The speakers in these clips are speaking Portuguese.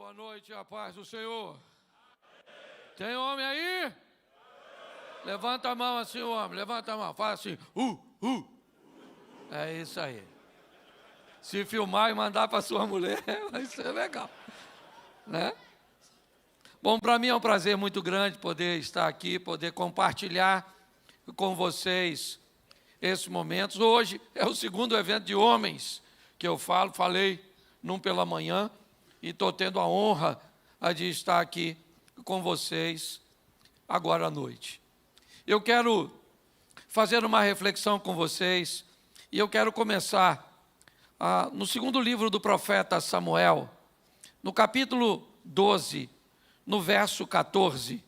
Boa noite, a paz do Senhor. Tem homem aí? Levanta a mão assim, o homem, levanta a mão, fala assim, É isso aí. Se filmar e mandar para sua mulher, vai ser legal, né? Bom, para mim é um prazer muito grande poder estar aqui, poder compartilhar com vocês esses momentos. Hoje é o segundo evento de homens que eu falei num pela manhã, e estou tendo a honra de estar aqui com vocês agora à noite. Eu quero fazer uma reflexão com vocês, e eu quero começar no segundo livro do profeta Samuel, no capítulo 12, no verso 14.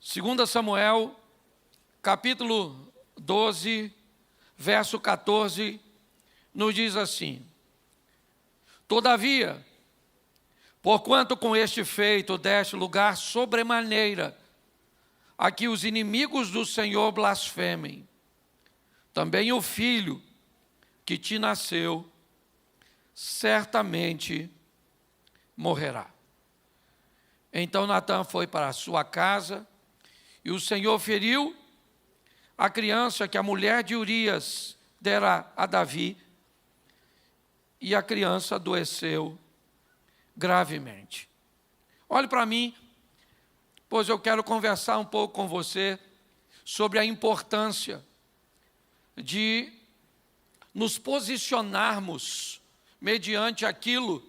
Segunda Samuel, capítulo 12, verso 14, nos diz assim: Todavia, porquanto com este feito deste lugar sobremaneira a que os inimigos do Senhor blasfemem, também o filho que te nasceu certamente morrerá. Então Natã foi para a sua casa, e o Senhor feriu a criança que a mulher de Urias dera a Davi, e a criança adoeceu gravemente. Olhe para mim, pois eu quero conversar um pouco com você sobre a importância de nos posicionarmos mediante aquilo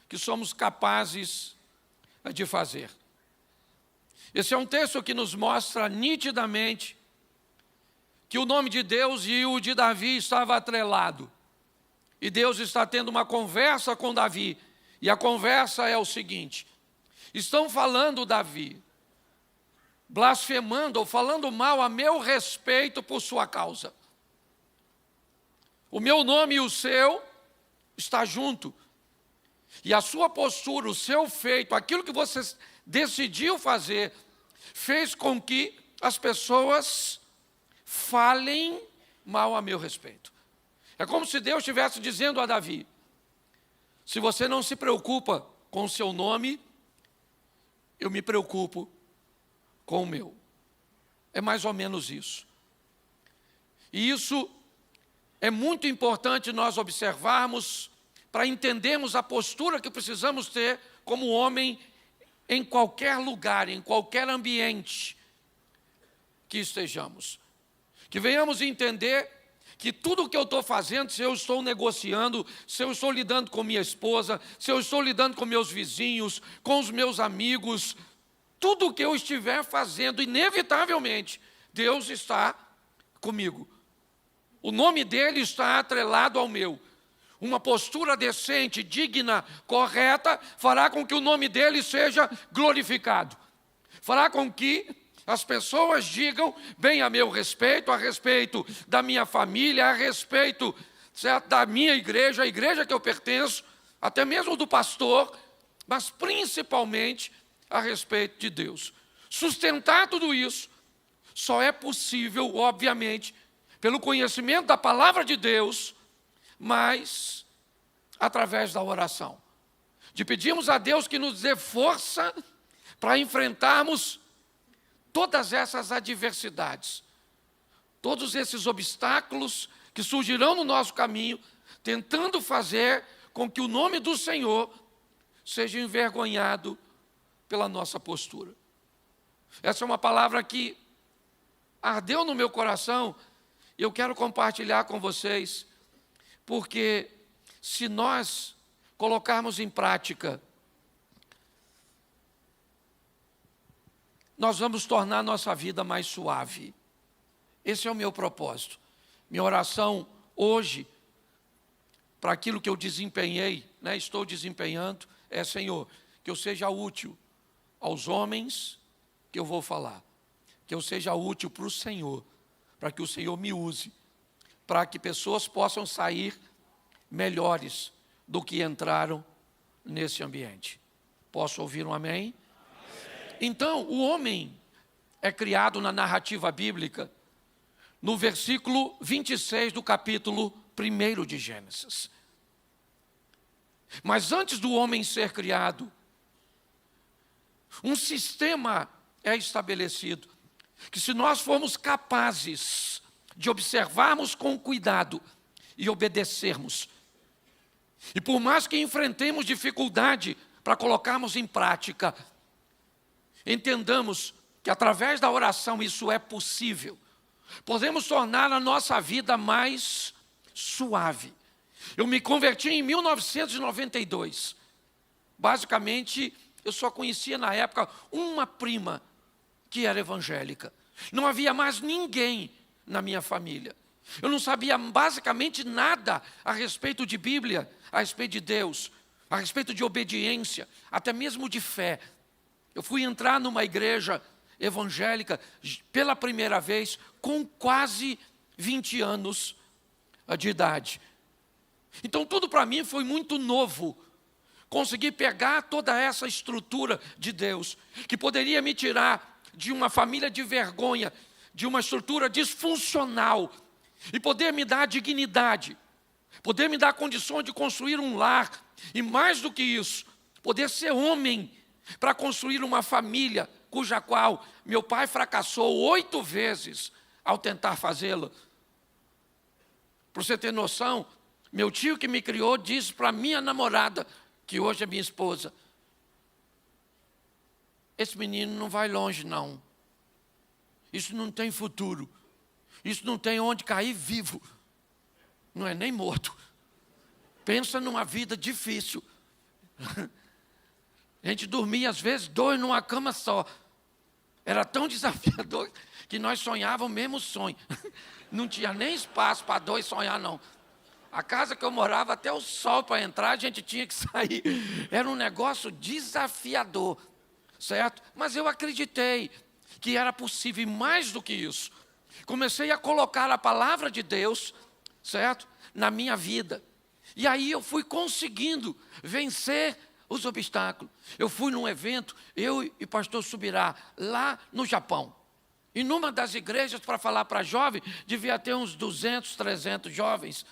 que somos capazes de fazer. Esse é um texto que nos mostra nitidamente que o nome de Deus e o de Davi estava atrelado. E Deus está tendo uma conversa com Davi. E a conversa é o seguinte: estão falando, Davi, blasfemando ou falando mal a meu respeito por sua causa. O meu nome e o seu está junto. E a sua postura, o seu feito, aquilo que você decidiu fazer, fez com que as pessoas falem mal a meu respeito. É como se Deus estivesse dizendo a Davi: se você não se preocupa com o seu nome, eu me preocupo com o meu. É mais ou menos isso. E isso é muito importante nós observarmos para entendermos a postura que precisamos ter como homem em qualquer lugar, em qualquer ambiente que estejamos. Que venhamos entender que tudo o que eu estou fazendo, se eu estou negociando, se eu estou lidando com minha esposa, se eu estou lidando com meus vizinhos, com os meus amigos, tudo o que eu estiver fazendo, inevitavelmente, Deus está comigo. O nome dele está atrelado ao meu. Uma postura decente, digna, correta, fará com que o nome dele seja glorificado. Fará com que as pessoas digam bem a meu respeito, a respeito da minha família, a respeito, certo, da minha igreja, a igreja que eu pertenço, até mesmo do pastor, mas principalmente a respeito de Deus. Sustentar tudo isso só é possível, obviamente, pelo conhecimento da palavra de Deus, mas através da oração. De pedirmos a Deus que nos dê força para enfrentarmos todas essas adversidades, todos esses obstáculos que surgirão no nosso caminho, tentando fazer com que o nome do Senhor seja envergonhado pela nossa postura. Essa é uma palavra que ardeu no meu coração e eu quero compartilhar com vocês, porque se nós colocarmos em prática, nós vamos tornar nossa vida mais suave. Esse é o meu propósito. Minha oração hoje, para aquilo que eu desempenhei, estou desempenhando, é: Senhor, que eu seja útil aos homens que eu vou falar. Que eu seja útil para o Senhor, para que o Senhor me use, para que pessoas possam sair melhores do que entraram nesse ambiente. Posso ouvir um amém? Então, o homem é criado na narrativa bíblica, no versículo 26 do capítulo 1 de Gênesis. Mas antes do homem ser criado, um sistema é estabelecido, que se nós formos capazes de observarmos com cuidado e obedecermos, e por mais que enfrentemos dificuldade para colocarmos em prática, entendamos que através da oração isso é possível. Podemos tornar a nossa vida mais suave. Eu me converti em 1992. Basicamente, eu só conhecia na época uma prima que era evangélica. Não havia mais ninguém na minha família. Eu não sabia basicamente nada a respeito de Bíblia, a respeito de Deus, a respeito de obediência, até mesmo de fé. Eu fui entrar numa igreja evangélica pela primeira vez com quase 20 anos de idade. Então tudo para mim foi muito novo. Consegui pegar toda essa estrutura de Deus, que poderia me tirar de uma família de vergonha, de uma estrutura disfuncional, e poder me dar dignidade, poder me dar condições de construir um lar, e mais do que isso, poder ser homem para construir uma família, cuja qual meu pai fracassou 8 vezes ao tentar fazê-la. Para você ter noção, meu tio que me criou disse para minha namorada, que hoje é minha esposa: esse menino não vai longe não, isso não tem futuro, isso não tem onde cair vivo, não é nem morto, pensa numa vida difícil. A gente dormia às vezes 2 numa cama só, era tão desafiador que nós sonhávamos o mesmo sonho, não tinha nem espaço para 2 sonhar não. A casa que eu morava, até o sol para entrar, a gente tinha que sair. Era um negócio desafiador, certo? Mas eu acreditei que era possível, e mais do que isso, comecei a colocar a palavra de Deus, certo? Na minha vida. E aí eu fui conseguindo vencer os obstáculos. Eu fui num evento, eu e o pastor Subirá, lá no Japão. E numa das igrejas, para falar para jovens, devia ter uns 200, 300 jovens.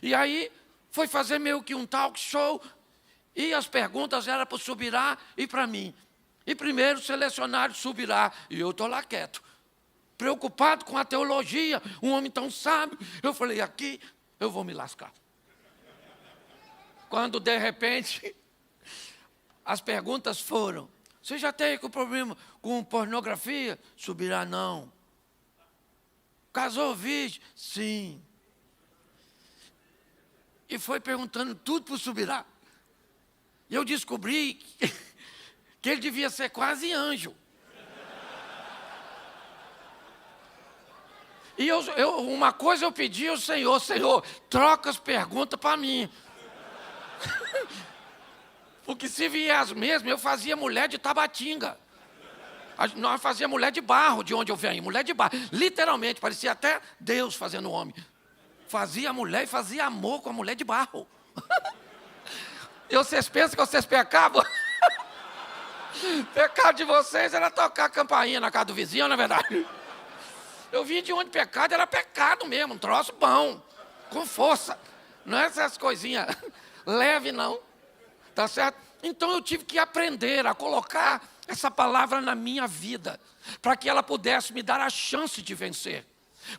E aí, foi fazer meio que um talk show, e as perguntas eram para o Subirá e para mim. E primeiro selecionaram o Subirá, e eu estou lá quieto, preocupado com a teologia, um homem tão sábio. Eu falei, aqui eu vou me lascar. Quando, de repente, as perguntas foram: você já tem problema com pornografia? Subirá, não. Casou virgem? Sim. E foi perguntando tudo para o Subirá. E eu descobri que ele devia ser quase anjo. E uma coisa eu pedi ao Senhor: Senhor, troca as perguntas para mim. Porque se vier as mesmas, eu fazia mulher de Tabatinga. Nós fazia mulher de barro, de onde eu venho, mulher de barro. Literalmente, parecia até Deus fazendo homem. Fazia mulher e fazia amor com a mulher de barro. E vocês pensam que vocês pecavam? Pecado de vocês era tocar campainha na casa do vizinho, não é verdade? Eu vim de onde pecado era pecado mesmo, um troço bom, com força. Não é essas coisinhas leve não, tá certo? Então eu tive que aprender a colocar essa palavra na minha vida, para que ela pudesse me dar a chance de vencer,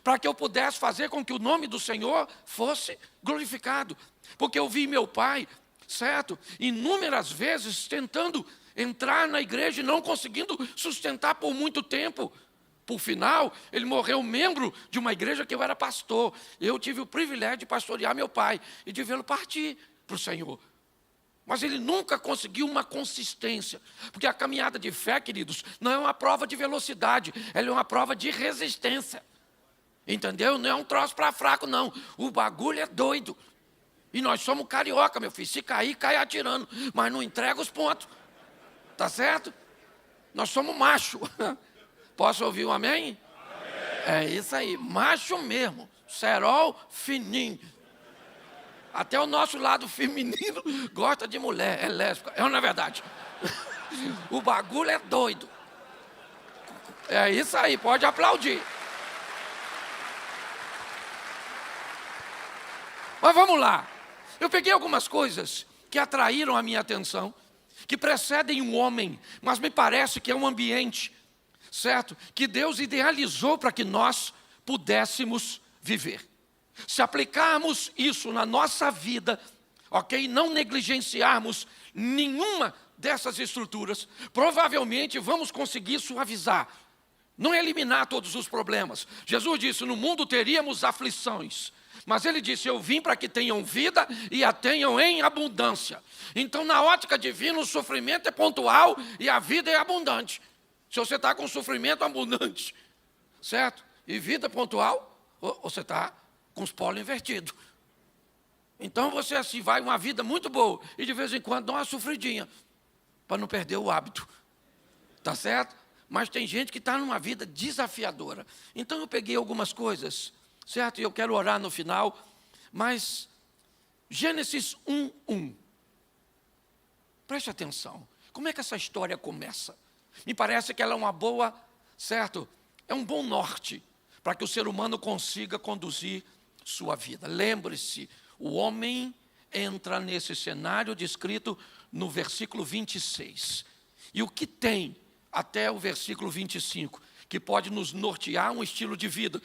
para que eu pudesse fazer com que o nome do Senhor fosse glorificado. Porque eu vi meu pai, certo, inúmeras vezes tentando entrar na igreja e não conseguindo sustentar por muito tempo. Por final, ele morreu membro de uma igreja que eu era pastor. Eu tive o privilégio de pastorear meu pai e de vê-lo partir para o Senhor. Mas ele nunca conseguiu uma consistência. Porque a caminhada de fé, queridos, não é uma prova de velocidade, ela é uma prova de resistência. Entendeu? Não é um troço para fraco, não. O bagulho é doido. E nós somos carioca, meu filho. Se cair, cai atirando. Mas não entrega os pontos. Tá certo? Nós somos macho. Posso ouvir um amém? Amém. É isso aí, macho mesmo. Cerol fininho. Até o nosso lado feminino gosta de mulher, é lésbica. É ou não é verdade? O bagulho é doido. É isso aí, pode aplaudir. Mas vamos lá. Eu peguei algumas coisas que atraíram a minha atenção, que precedem um homem, mas me parece que é um ambiente, certo? Que Deus idealizou para que nós pudéssemos viver. Se aplicarmos isso na nossa vida, ok? Não negligenciarmos nenhuma dessas estruturas, provavelmente vamos conseguir suavizar, não eliminar todos os problemas. Jesus disse, no mundo teríamos aflições, mas ele disse, eu vim para que tenham vida e a tenham em abundância. Então, na ótica divina, o sofrimento é pontual e a vida é abundante. Se você está com sofrimento abundante, certo? E vida pontual, você está com os polos invertidos. Então, você assim vai uma vida muito boa e de vez em quando dá uma sofridinha, para não perder o hábito. Tá certo? Mas tem gente que está numa vida desafiadora. Então, eu peguei algumas coisas, certo? E eu quero orar no final, mas Gênesis 1:1. Preste atenção. Como é que essa história começa? Me parece que ela é uma boa, certo? É um bom norte para que o ser humano consiga conduzir sua vida. Lembre-se, o homem entra nesse cenário descrito no versículo 26. E o que tem até o versículo 25, que pode nos nortear um estilo de vida,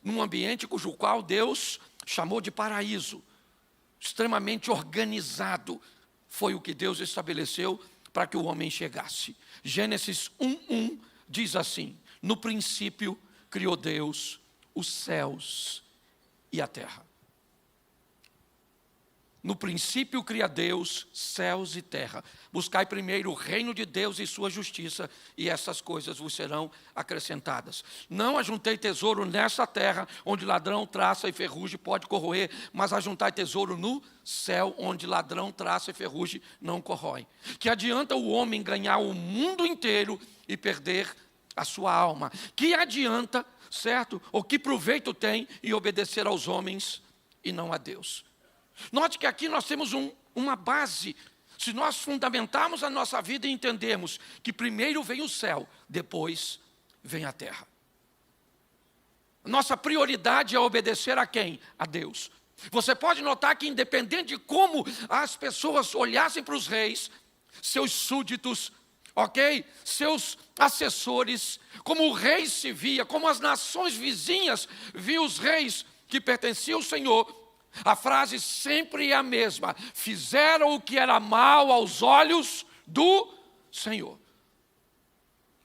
num ambiente cujo qual Deus chamou de paraíso, extremamente organizado, foi o que Deus estabeleceu para que o homem chegasse. Gênesis 1:1 diz assim, no princípio criou Deus os céus e a terra. No princípio cria Deus céus e terra. Buscai primeiro o reino de Deus e sua justiça, e essas coisas vos serão acrescentadas. Não ajuntei tesouro nessa terra, onde ladrão, traça e ferrugem pode corroer, mas ajuntai tesouro no céu, onde ladrão, traça e ferrugem não corroem. Que adianta o homem ganhar o mundo inteiro e perder a sua alma? Que adianta, certo? Ou que proveito tem em obedecer aos homens e não a Deus? Note que aqui nós temos uma base. Se nós fundamentarmos a nossa vida e entendermos que primeiro vem o céu, depois vem a terra. Nossa prioridade é obedecer a quem? A Deus. Você pode notar que independente de como as pessoas olhassem para os reis, seus súditos, ok? Seus assessores, como o rei se via, como as nações vizinhas viam os reis que pertenciam ao Senhor, a frase sempre é a mesma. Fizeram o que era mal aos olhos do Senhor.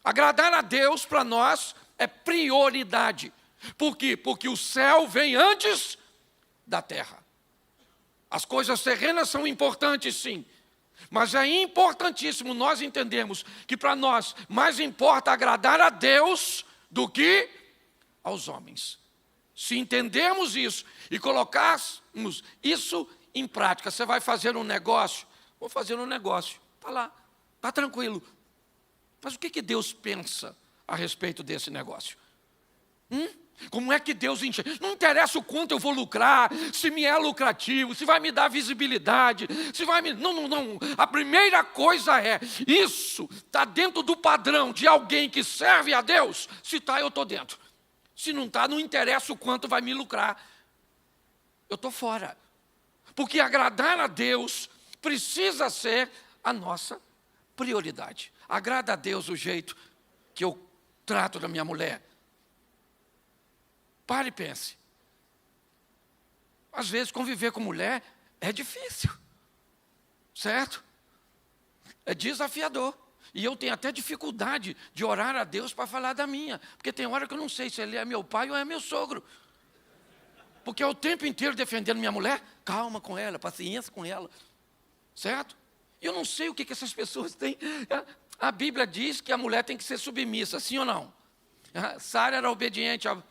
Agradar a Deus para nós é prioridade. Por quê? Porque o céu vem antes da terra. As coisas terrenas são importantes, sim. Mas é importantíssimo nós entendermos que para nós mais importa agradar a Deus do que aos homens. Se entendermos isso e colocarmos isso em prática, você vai fazer um negócio? Vou fazer um negócio, está lá, está tranquilo. Mas o que Deus pensa a respeito desse negócio? Como é que Deus enxerga? Não interessa o quanto eu vou lucrar, se me é lucrativo, se vai me dar visibilidade, se vai me... Não. A primeira coisa é, isso está dentro do padrão de alguém que serve a Deus? Se está, eu estou dentro. Se não está, não interessa o quanto vai me lucrar. Eu estou fora. Porque agradar a Deus precisa ser a nossa prioridade. Agrada a Deus o jeito que eu trato da minha mulher. Pare e pense. Às vezes conviver com mulher é difícil. Certo? É desafiador. E eu tenho até dificuldade de orar a Deus para falar da minha. Porque tem hora que eu não sei se ele é meu pai ou é meu sogro. Porque é o tempo inteiro defendendo minha mulher. Calma com ela, paciência com ela. Certo? Eu não sei o que essas pessoas têm. A Bíblia diz que a mulher tem que ser submissa, sim ou não? Sara era obediente a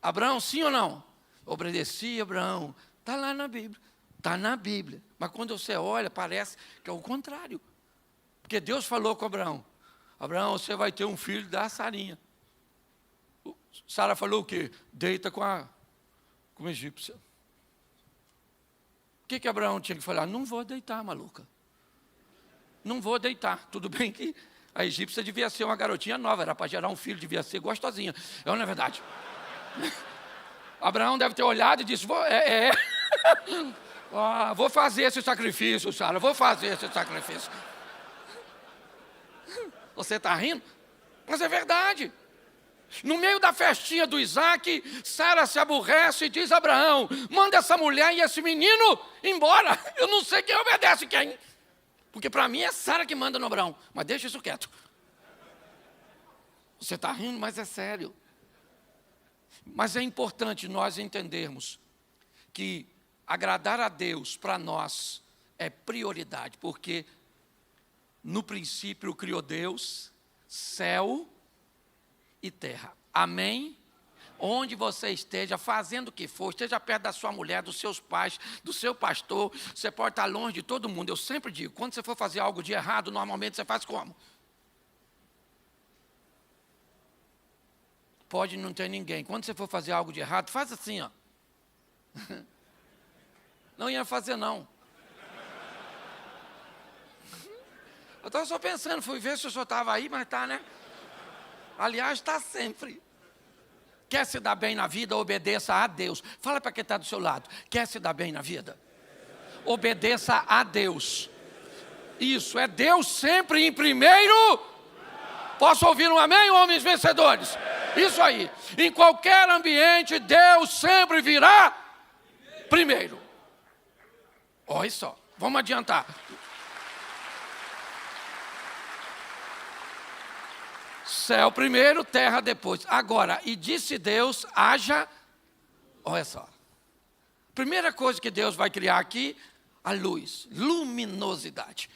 Abraão, sim ou não? Obedecia Abraão. Está lá na Bíblia. Está na Bíblia. Mas quando você olha, parece que é o contrário. Porque Deus falou com Abraão. Abraão, você vai ter um filho da Sarinha. Sara falou o quê? Deita com a egípcia. O que Abraão tinha que falar? Não vou deitar, maluca. Não vou deitar. Tudo bem que a egípcia devia ser uma garotinha nova. Era para gerar um filho, devia ser gostosinha. Não é verdade? Abraão deve ter olhado e disse, Vou fazer esse sacrifício, Sara, vou fazer esse sacrifício. Você está rindo? Mas é verdade. No meio da festinha do Isaac, Sara se aborrece e diz a Abraão: manda essa mulher e esse menino embora. Eu não sei quem obedece quem. Porque para mim é Sara que manda no Abraão. Mas deixa isso quieto. Você está rindo, mas é sério. Mas é importante nós entendermos que agradar a Deus para nós é prioridade. Porque no princípio criou Deus, céu e terra. Amém? Onde você esteja, fazendo o que for, esteja perto da sua mulher, dos seus pais, do seu pastor, você pode estar longe de todo mundo. Eu sempre digo, quando você for fazer algo de errado, normalmente você faz como? Pode não ter ninguém. Quando você for fazer algo de errado, faz assim, ó. Não ia fazer, não. Eu estava só pensando, fui ver se o senhor estava aí, mas está, né? Aliás, está sempre. Quer se dar bem na vida, obedeça a Deus. Fala para quem está do seu lado. Quer se dar bem na vida? Obedeça a Deus. Isso, é Deus sempre em primeiro. Posso ouvir um amém, homens vencedores? Isso aí. Em qualquer ambiente, Deus sempre virá primeiro. Olha só, vamos adiantar. Céu primeiro, terra depois. Agora, e disse Deus, haja, olha só. Primeira coisa que Deus vai criar aqui, a luz, luminosidade.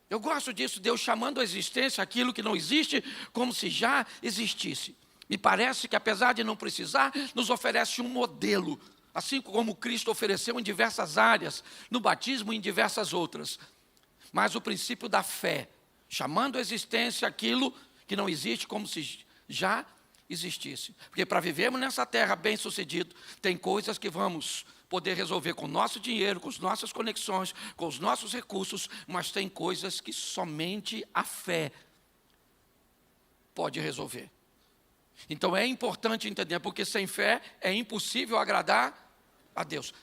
Eu gosto disso, Deus chamando a existência aquilo que não existe, como se já existisse. Me parece que apesar de não precisar, nos oferece um modelo, assim como Cristo ofereceu em diversas áreas, no batismo e em diversas outras. Mas o princípio da fé, chamando a existência aquilo que não existe como se já existisse. Porque para vivermos nessa terra bem-sucedido, tem coisas que vamos poder resolver com o nosso dinheiro, com as nossas conexões, com os nossos recursos, mas tem coisas que somente a fé pode resolver. Então é importante entender, porque sem fé é impossível agradar a Deus.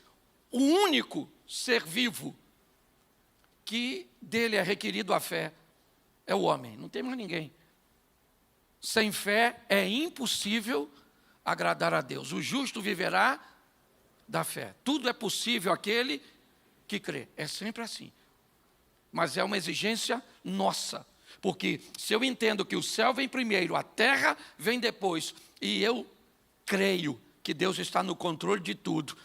O único ser vivo que dele é requerido a fé é o homem, não tem mais ninguém. Sem fé é impossível agradar a Deus. O justo viverá da fé. Tudo é possível àquele que crê. É sempre assim. Mas é uma exigência nossa. Porque se eu entendo que o céu vem primeiro, a terra vem depois, e eu creio que Deus está no controle de tudo,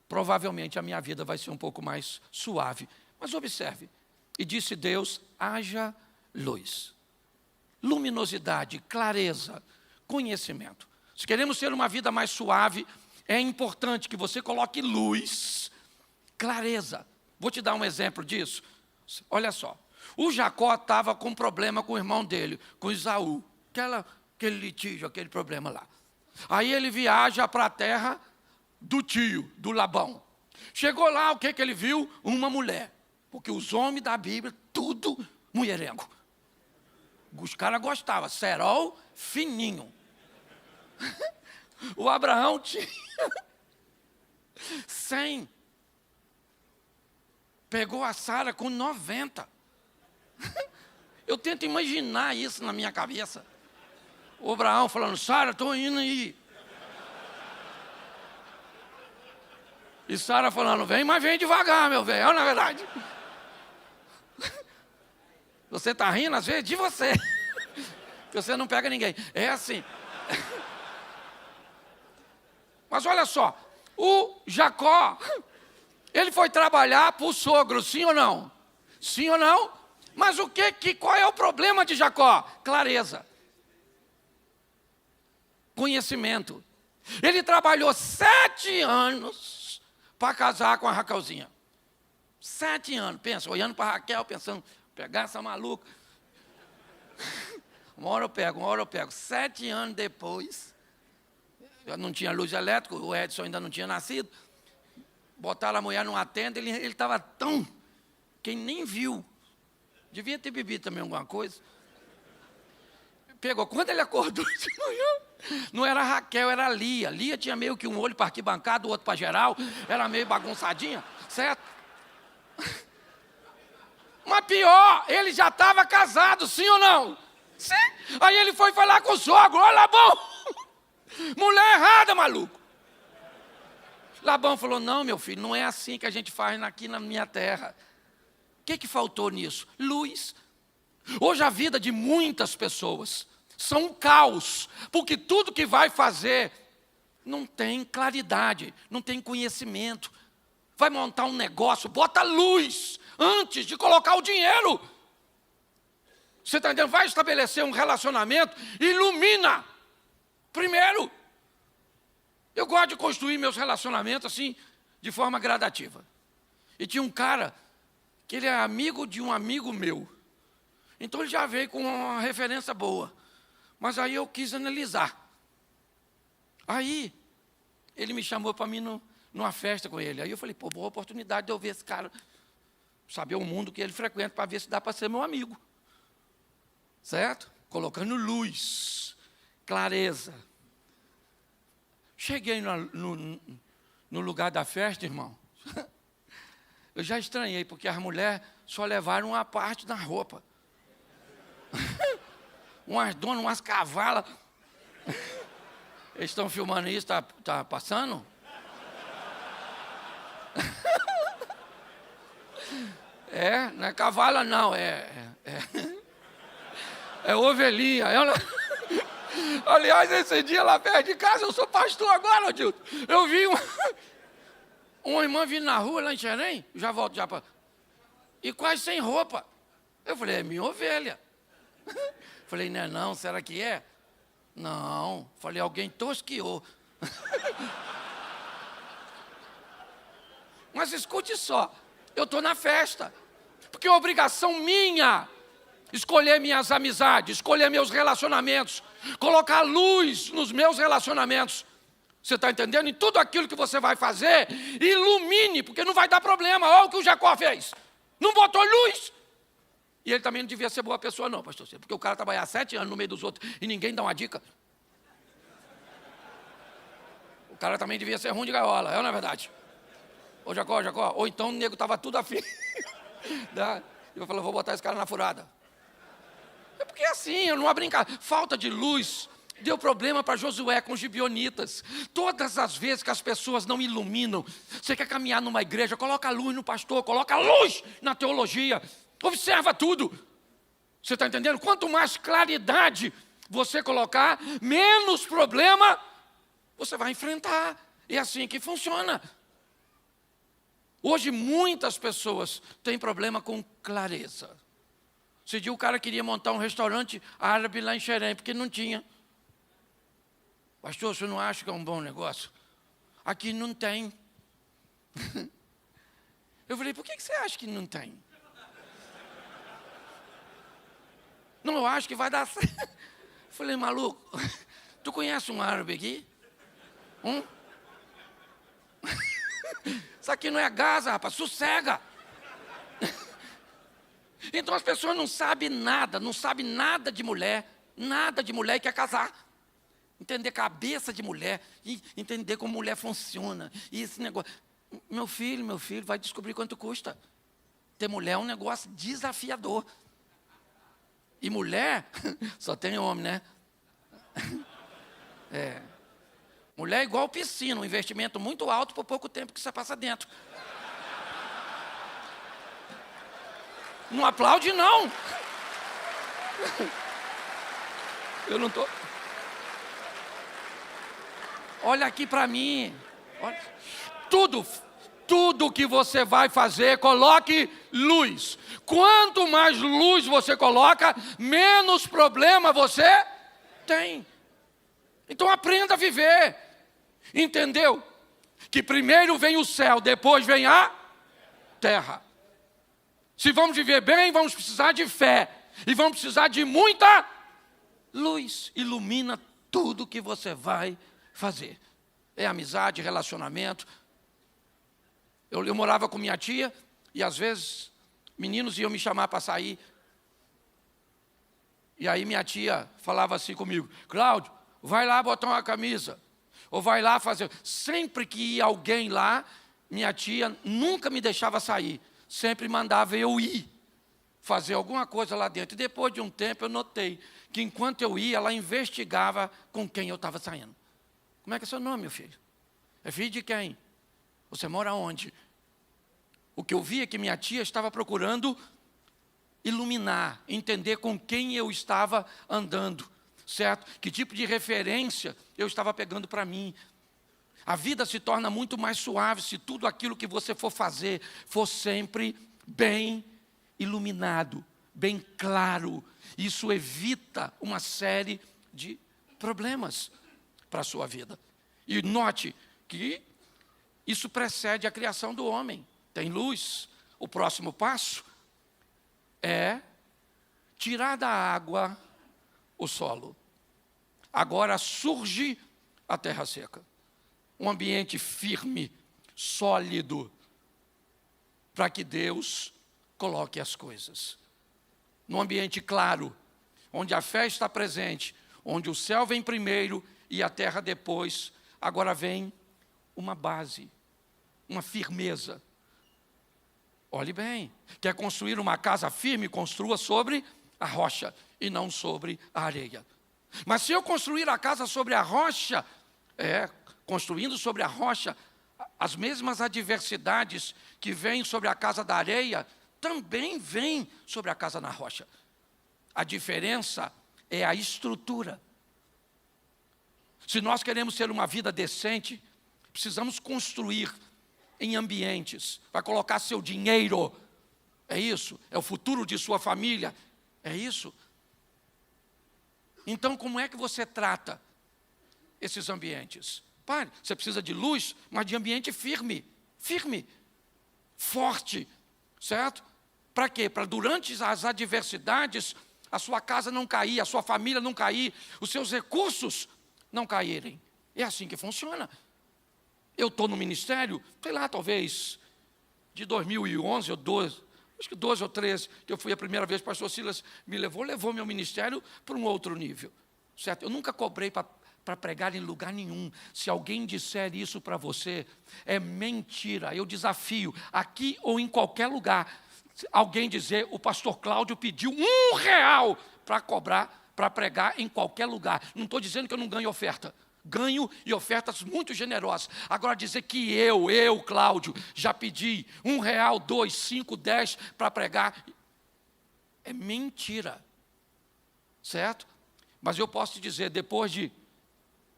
provavelmente a minha vida vai ser um pouco mais suave. Mas observe, e disse Deus, haja luz. Luminosidade, clareza, conhecimento. Se queremos ter uma vida mais suave, é importante que você coloque luz, clareza. Vou te dar um exemplo disso. Olha só, o Jacó estava com um problema com o irmão dele, com Esaú. Aquele litígio, aquele problema lá. Aí ele viaja para a terra do tio, do Labão. Chegou lá, o que ele viu? Uma mulher. Porque os homens da Bíblia, tudo mulherengo. Os caras gostavam, cerol fininho. O Abraão tinha 100. Pegou a Sara com 90. Eu tento imaginar isso na minha cabeça. O Abraão falando, Sara, estou indo aí. E Sara falando, vem, mas vem devagar, meu velho. Olha, na verdade. Você está rindo, às vezes, de você. Que você não pega ninguém. É assim. Mas olha só. O Jacó, ele foi trabalhar para o sogro, sim ou não? Sim ou não? Mas qual é o problema de Jacó? Clareza. Conhecimento. Ele trabalhou 7 anos para casar com a Raquelzinha. 7 anos. Pensa, olhando para Raquel, pensando, pegar essa maluca. Uma hora eu pego. 7 anos depois, já não tinha luz elétrica, o Edson ainda não tinha nascido. Botaram a mulher numa tenda, ele estava tão... Quem nem viu. Devia ter bebido também alguma coisa. Pegou, quando ele acordou de manhã, Não era Raquel, era Lia. Lia tinha meio que um olho para arquibancada, o outro para geral. Era meio bagunçadinha, certo? Mas pior, ele já estava casado, sim ou não? Sim. Aí ele foi falar com o sogro: olha, Labão, mulher errada, maluco. Labão falou: não, meu filho, não é assim que a gente faz aqui na minha terra. O que faltou nisso? Luz. Hoje a vida de muitas pessoas são um caos, porque tudo que vai fazer não tem claridade, não tem conhecimento. Vai montar um negócio, bota luz antes de colocar o dinheiro. Você está entendendo? Vai estabelecer um relacionamento, ilumina primeiro. Eu gosto de construir meus relacionamentos assim, de forma gradativa. E tinha um cara, que ele é amigo de um amigo meu. Então ele já veio com uma referência boa. Mas aí eu quis analisar. Aí ele me chamou para mim numa festa com ele. Aí eu falei: pô, boa oportunidade de eu ver esse cara, saber o mundo que ele frequenta, para ver se dá para ser meu amigo. Certo? Colocando luz, clareza. Cheguei no lugar da festa, irmão. Eu já estranhei, porque as mulheres só levaram uma parte da roupa. Umas donas, umas cavalas. Eles estão filmando isso, tá passando? Não é cavala não, é ovelhinha. Aliás, esse dia lá perto de casa, eu sou pastor agora, Dilton. Eu vi uma irmã vindo na rua lá em Xerém, já volto já para... E quase sem roupa. Eu falei: é minha ovelha. Falei: não, será que é? Não. Falei: alguém tosquiou. Mas escute só, eu estou na festa, porque é obrigação minha escolher minhas amizades, escolher meus relacionamentos, colocar luz nos meus relacionamentos. Você está entendendo? Em tudo aquilo que você vai fazer, ilumine, porque não vai dar problema. Olha o que o Jacó fez. Não botou luz. E ele também não devia ser boa pessoa não, pastor, porque o cara trabalha 7 anos no meio dos outros e ninguém dá uma dica. O cara também devia ser ruim de gaiola, não é verdade? Ô Jacó, ou então o nego estava tudo afim. Eu falei: vou botar esse cara na furada. É porque é assim, eu não vou brincar. Falta de luz deu problema para Josué com os gibeonitas. Todas as vezes que as pessoas não iluminam, você quer caminhar numa igreja, coloca luz no pastor, coloca luz na teologia, observa tudo. Você está entendendo? Quanto mais claridade você colocar, menos problema você vai enfrentar. É assim que funciona. Hoje muitas pessoas têm problema com clareza. Esse dia o cara queria montar um restaurante árabe lá em Xerém, porque não tinha. Pastor, você não acha que é um bom negócio? Aqui não tem. Eu falei: por que você acha que não tem? Não, eu acho que vai dar certo. Eu falei: maluco, tu conhece um árabe aqui? Isso aqui não é Gaza, rapaz, sossega. Então as pessoas não sabem nada de mulher e quer casar. Entender cabeça de mulher, e entender como mulher funciona. E esse negócio. Meu filho, vai descobrir quanto custa. Ter mulher é um negócio desafiador. E mulher, só tem homem, né? Mulher é igual piscina, um investimento muito alto por pouco tempo que você passa dentro. Não aplaude, não. Eu não estou... Olha aqui para mim. Olha. Tudo que você vai fazer, coloque luz. Quanto mais luz você coloca, menos problema você tem. Então aprenda a viver. Entendeu? Que primeiro vem o céu, depois vem a terra. Se vamos viver bem, vamos precisar de fé. E vamos precisar de muita luz. Ilumina tudo que você vai fazer. É amizade, relacionamento. Eu morava com minha tia e às vezes meninos iam me chamar para sair. E aí minha tia falava assim comigo: Cláudio, vai lá botar uma camisa, ou vai lá fazer. Sempre que ia alguém lá, minha tia nunca me deixava sair, sempre mandava eu ir fazer alguma coisa lá dentro. E depois de um tempo eu notei que enquanto eu ia, ela investigava com quem eu estava saindo. Como é que é seu nome, meu filho? É filho de quem? Você mora onde? O que eu vi é que minha tia estava procurando iluminar, entender com quem eu estava andando, certo? Que tipo de referência eu estava pegando para mim. A vida se torna muito mais suave se tudo aquilo que você for fazer for sempre bem iluminado, bem claro. Isso evita uma série de problemas para a sua vida. E note que isso precede a criação do homem. Tem luz. O próximo passo é tirar da água o solo. Agora surge a terra seca. Um ambiente firme, sólido, para que Deus coloque as coisas. Num ambiente claro, onde a fé está presente, onde o céu vem primeiro e a terra depois, agora vem uma base, uma firmeza. Olhe bem, quer construir uma casa firme, construa sobre a rocha e não sobre a areia. Mas se eu construir a casa sobre a rocha, construindo sobre a rocha, as mesmas adversidades que vêm sobre a casa da areia, também vêm sobre a casa na rocha. A diferença é a estrutura. Se nós queremos ter uma vida decente, precisamos construir em ambientes. Vai colocar seu dinheiro, é isso? É o futuro de sua família, é isso? Então, como é que você trata esses ambientes? Pare, você precisa de luz, mas de ambiente firme, forte, certo? Para quê? Para durante as adversidades, a sua casa não cair, a sua família não cair, os seus recursos não caírem. É assim que funciona. Eu estou no ministério, sei lá, talvez de 2011 ou 12, acho que 12 ou 13, que eu fui a primeira vez, o pastor Silas me levou meu ministério para um outro nível, certo? Eu nunca cobrei para pregar em lugar nenhum. Se alguém disser isso para você, é mentira. Eu desafio, aqui ou em qualquer lugar, alguém dizer, o pastor Cláudio pediu R$1 para cobrar, para pregar em qualquer lugar. Não estou dizendo que eu não ganho oferta. Ganho e ofertas muito generosas. Agora dizer que eu, Cláudio, já pedi R$1, 2, 5, 10 para pregar, é mentira, certo? Mas eu posso te dizer, depois de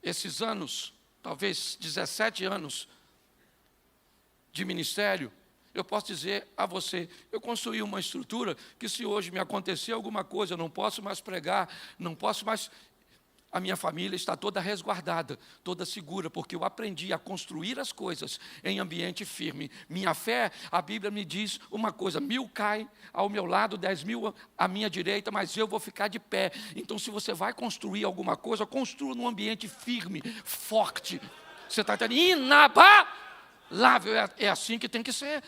esses anos, talvez 17 anos de ministério, eu posso dizer a você, eu construí uma estrutura que se hoje me acontecer alguma coisa, eu não posso mais pregar, não posso mais... A minha família está toda resguardada, toda segura, porque eu aprendi a construir as coisas em ambiente firme. Minha fé, a Bíblia me diz uma coisa, 1000 caem ao meu lado, 10.000 à minha direita, mas eu vou ficar de pé. Então, se você vai construir alguma coisa, construa num ambiente firme, forte. Você está entendendo? Inabalável, é assim que tem que ser.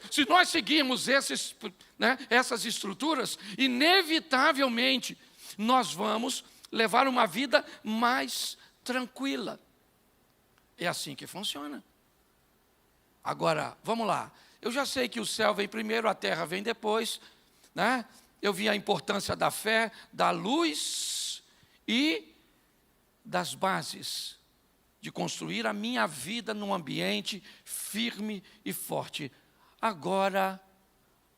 Se nós seguirmos essas estruturas, inevitavelmente, nós vamos levar uma vida mais tranquila. É assim que funciona. Agora, vamos lá. Eu já sei que o céu vem primeiro, a terra vem depois, né? Eu vi a importância da fé, da luz e das bases de construir a minha vida num ambiente firme e forte. Agora,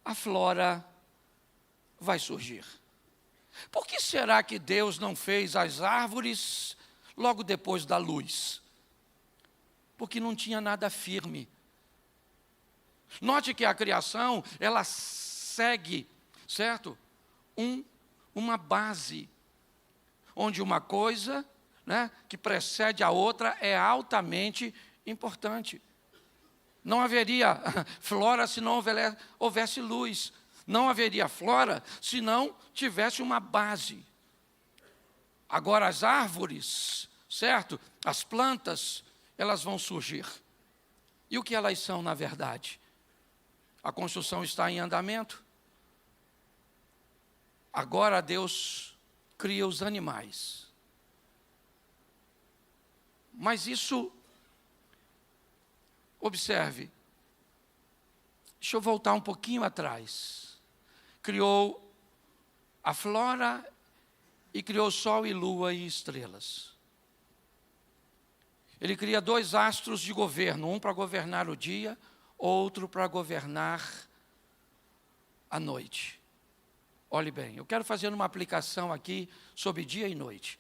a flora vai surgir. Por que será que Deus não fez as árvores logo depois da luz? Porque não tinha nada firme. Note que a criação, ela segue, certo? Uma base, onde uma coisa, que precede a outra é altamente importante. Não haveria flora se não houvesse luz. Não haveria flora se não tivesse uma base. Agora as árvores, certo? As plantas, elas vão surgir. E o que elas são, na verdade? A construção está em andamento. Agora Deus cria os animais. Mas isso, observe, deixa eu voltar um pouquinho atrás. Criou a flora e criou sol e lua e estrelas. Ele cria 2 astros de governo, um para governar o dia, outro para governar a noite. Olhe bem, eu quero fazer uma aplicação aqui sobre dia e noite.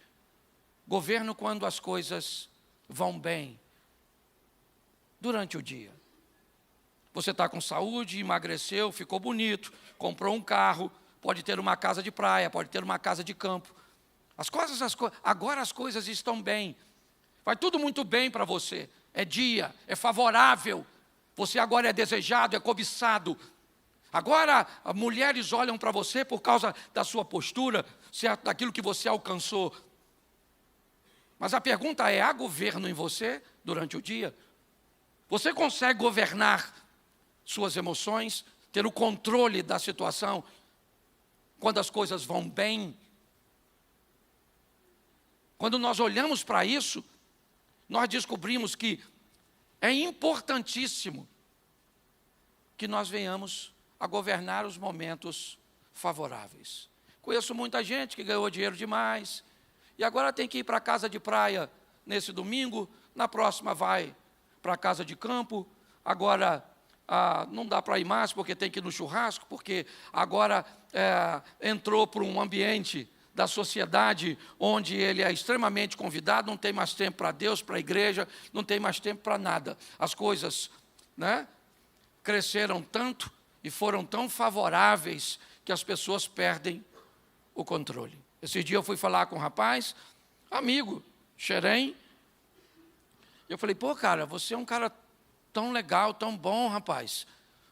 Governo quando as coisas vão bem durante o dia. Você está com saúde, emagreceu, ficou bonito, comprou um carro, pode ter uma casa de praia, pode ter uma casa de campo. Agora as coisas estão bem. Vai tudo muito bem para você. É dia, é favorável. Você agora é desejado, é cobiçado. Agora, mulheres olham para você por causa da sua postura, daquilo que você alcançou. Mas a pergunta é, há governo em você durante o dia? Você consegue governar suas emoções, ter o controle da situação, quando as coisas vão bem? Quando nós olhamos para isso, nós descobrimos que é importantíssimo que nós venhamos a governar os momentos favoráveis. Conheço muita gente que ganhou dinheiro demais e agora tem que ir para a casa de praia nesse domingo, na próxima vai para a casa de campo, agora não dá para ir mais porque tem que ir no churrasco, porque agora entrou para um ambiente da sociedade onde ele é extremamente convidado, não tem mais tempo para Deus, para a igreja, não tem mais tempo para nada. As coisas, cresceram tanto e foram tão favoráveis que as pessoas perdem o controle. Esse dia eu fui falar com um rapaz, amigo, Xerém. Eu falei, pô, cara, você é um cara tão legal, tão bom, rapaz.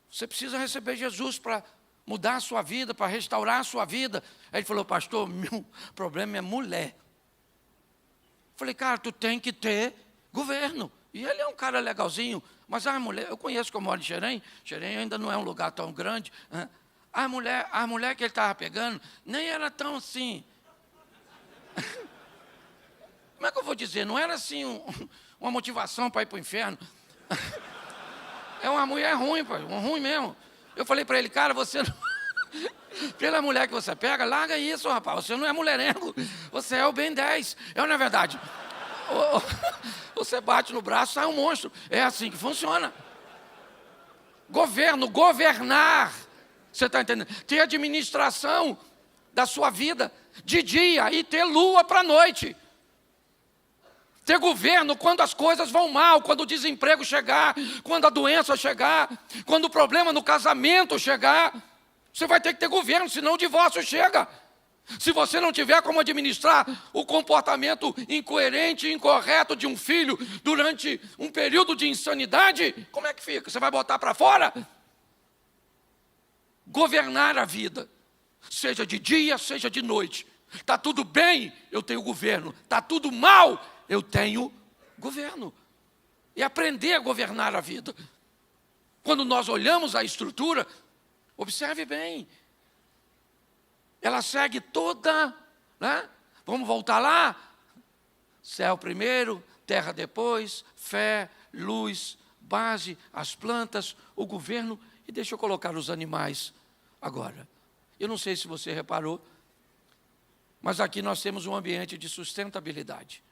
Você precisa receber Jesus para mudar a sua vida, para restaurar a sua vida. Aí ele falou, pastor, meu problema é mulher. Eu falei, cara, tu tem que ter governo. E ele é um cara legalzinho, mas a mulher, eu conheço que eu moro em Xerém ainda não é um lugar tão grande. A mulher que ele estava pegando, nem era tão assim. Como é que eu vou dizer? Não era assim uma motivação para ir para o inferno. É uma mulher ruim, pai, ruim mesmo. Eu falei para ele, cara, você não... Pela mulher que você pega, larga isso, rapaz. Você não é mulherengo, você é o Ben 10. Não é verdade? Você bate no braço, sai um monstro. É assim que funciona. Governo, governar. Você está entendendo? Ter administração da sua vida de dia e ter lua para a noite. Ter governo quando as coisas vão mal, quando o desemprego chegar, quando a doença chegar, quando o problema no casamento chegar. Você vai ter que ter governo, senão o divórcio chega. Se você não tiver como administrar o comportamento incoerente e incorreto de um filho durante um período de insanidade, como é que fica? Você vai botar para fora? Governar a vida, seja de dia, seja de noite. Está tudo bem, eu tenho governo. Está tudo mal, eu tenho governo. E aprender a governar a vida. Quando nós olhamos a estrutura, observe bem. Ela segue toda, Vamos voltar lá? Céu primeiro, terra depois, fé, luz, base, as plantas, o governo. E deixa eu colocar os animais agora. Eu não sei se você reparou, mas aqui nós temos um ambiente de sustentabilidade.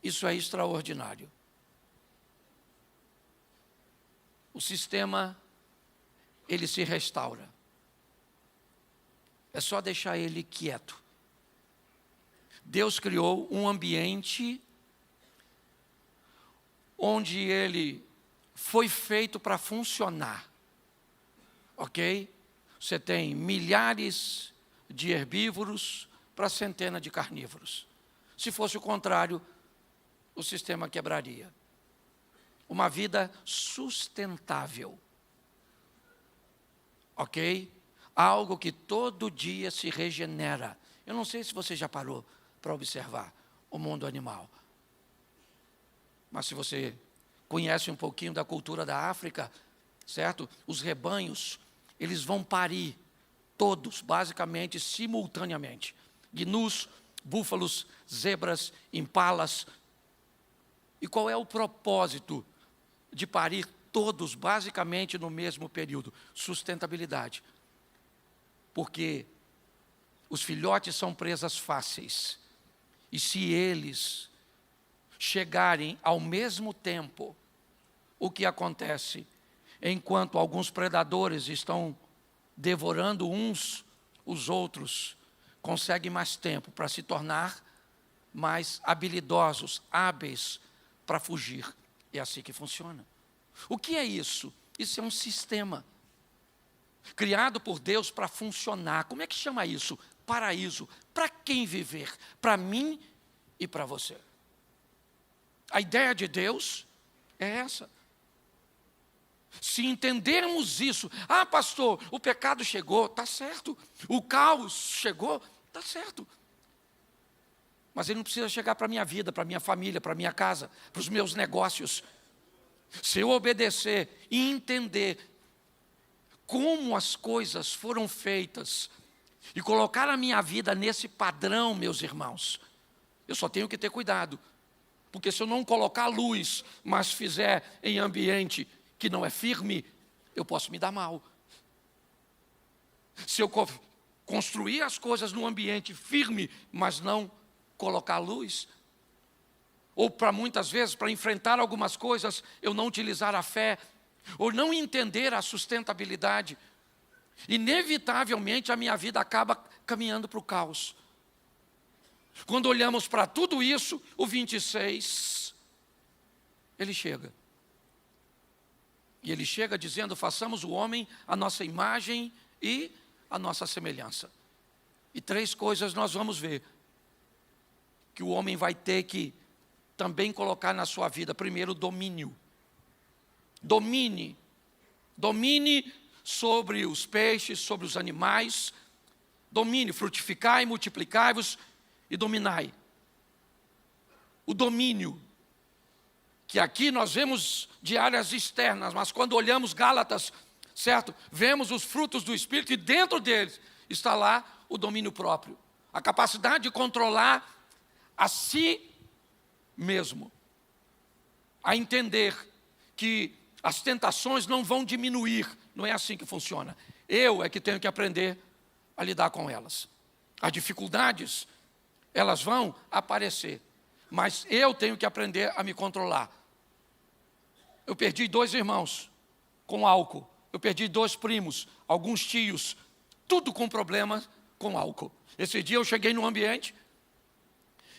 Isso é extraordinário. O sistema, ele se restaura. É só deixar ele quieto. Deus criou um ambiente onde ele foi feito para funcionar. Ok? Você tem milhares de herbívoros para centenas de carnívoros. Se fosse o contrário, o sistema quebraria. Uma vida sustentável. Ok? Algo que todo dia se regenera. Eu não sei se você já parou para observar o mundo animal. Mas se você conhece um pouquinho da cultura da África, certo? Os rebanhos, eles vão parir todos, basicamente, simultaneamente. Gnus, búfalos, zebras, impalas, E qual é o propósito de parir todos basicamente no mesmo período? Sustentabilidade. Porque os filhotes são presas fáceis. E se eles chegarem ao mesmo tempo, o que acontece? Enquanto alguns predadores estão devorando uns os outros, conseguem mais tempo para se tornar mais habilidosos, hábeis para fugir. É assim que funciona. O que é isso? Isso é um sistema criado por Deus para funcionar. Como é que chama isso? Paraíso. Para quem viver? Para mim e para você. A ideia de Deus é essa. Se entendermos isso, pastor, o pecado chegou, está certo. O caos chegou, está certo. Mas ele não precisa chegar para a minha vida, para a minha família, para a minha casa, para os meus negócios. Se eu obedecer e entender como as coisas foram feitas e colocar a minha vida nesse padrão, meus irmãos, eu só tenho que ter cuidado. Porque se eu não colocar luz, mas fizer em ambiente que não é firme, eu posso me dar mal. Se eu construir as coisas num ambiente firme, mas não colocar luz, ou para muitas vezes, para enfrentar algumas coisas, eu não utilizar a fé, ou não entender a sustentabilidade, inevitavelmente a minha vida acaba caminhando para o caos. Quando olhamos para tudo isso, o 26, ele chega. E ele chega dizendo, façamos o homem a nossa imagem e a nossa semelhança. E 3 coisas nós vamos ver que o homem vai ter que também colocar na sua vida. Primeiro, domínio. Domine sobre os peixes, sobre os animais. Domine, frutificai, multiplicai-vos e dominai. O domínio, que aqui nós vemos de áreas externas, mas quando olhamos Gálatas, certo? Vemos os frutos do Espírito e dentro deles está lá o domínio próprio. A capacidade de controlar a si mesmo. A entender que as tentações não vão diminuir. Não é assim que funciona. Eu é que tenho que aprender a lidar com elas. As dificuldades, elas vão aparecer. Mas eu tenho que aprender a me controlar. Eu perdi 2 irmãos com álcool. Eu perdi 2 primos, alguns tios, tudo com problemas com álcool. Esse dia eu cheguei num ambiente,